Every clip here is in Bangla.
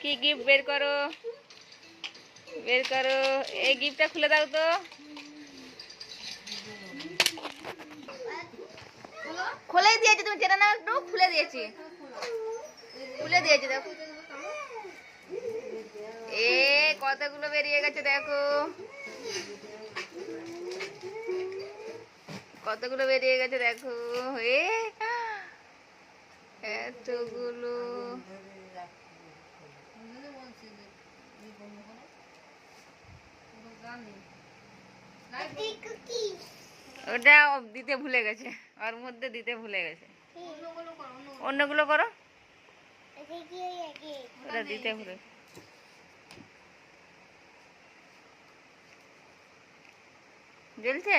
কি গিফট বের করো, বের করো। এই গিফটটা খুলে দাও তো। খুলেই দিয়েছি, তুমি চেনা না একটু, খুলে দিয়েছি, খুলে দিয়েছি দেখো। এ কতগুলো বেরিয়ে গেছে দেখো, কতগুলো বেরিয়ে গেছে দেখো। এ এতগুলো। ওটা দিতে ভুলে গেছে, ওর মধ্যে দিতে ভুলে গেছে। অন্যগুলো করো, ওটা দিতে ভুলে। জ্বলছে?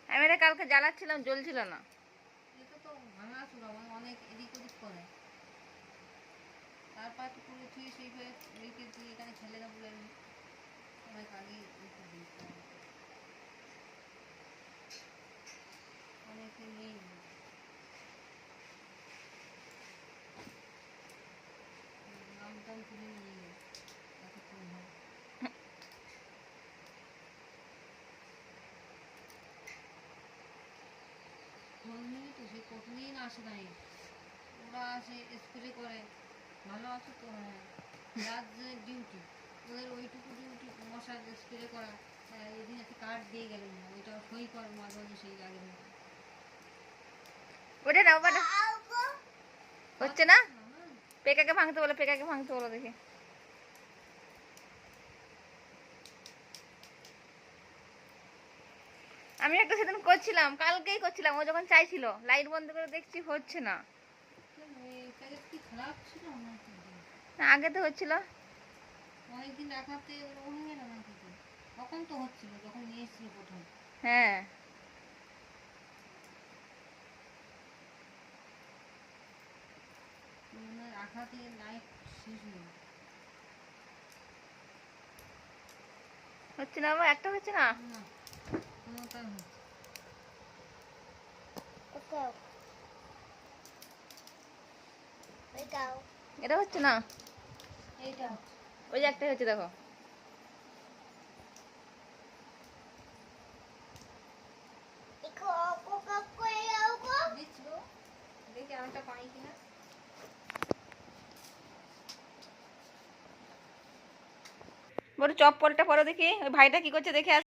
আমি এটা কালকে জ্বালাচ্ছিলাম, জ্বলছিল না। কতদিন আসে নাই, ওরা আসে স্প্রে করে। ভালো আছে তো? হ্যাঁ, যার যে ডিউটি ওদের ওইটুকু ডিউটি মশার স্প্রে করা। এদিন একটা কার্ড দিয়ে গেলেন না, ওইটা সই করে মাঝে মাঝে সেই আগের মতো। ওটা না, ওটা হচ্ছে না। পেকাকে ভাঙতে বলো, পেকাকে ভাঙতে বলো দেখি। আমি একটা সেদিন করছিলাম, কালকেই করছিলাম, ও যখন চাইছিল, লাইট বন্ধ করে দেখছি হচ্ছে না। না, আগে তো হচ্ছিল। অনেকদিন রাখাতে ভেঙে না নাকি? তখন তো হচ্ছিল যখন নিয়ে এসেছিল প্রথম। হ্যাঁ, রাখাতে লাইট শেষ হয়ে হচ্ছে না, আমার একটা হচ্ছে না। কোনোটাই হচ্ছে। এটা হচ্ছে না, এইটা ওই যে একটা হচ্ছে দেখো। দেখি আরেকটা পাই কিনা। বড় চপ্পলটা পরো দেখি, ওই ভাইটা কি করছে দেখে।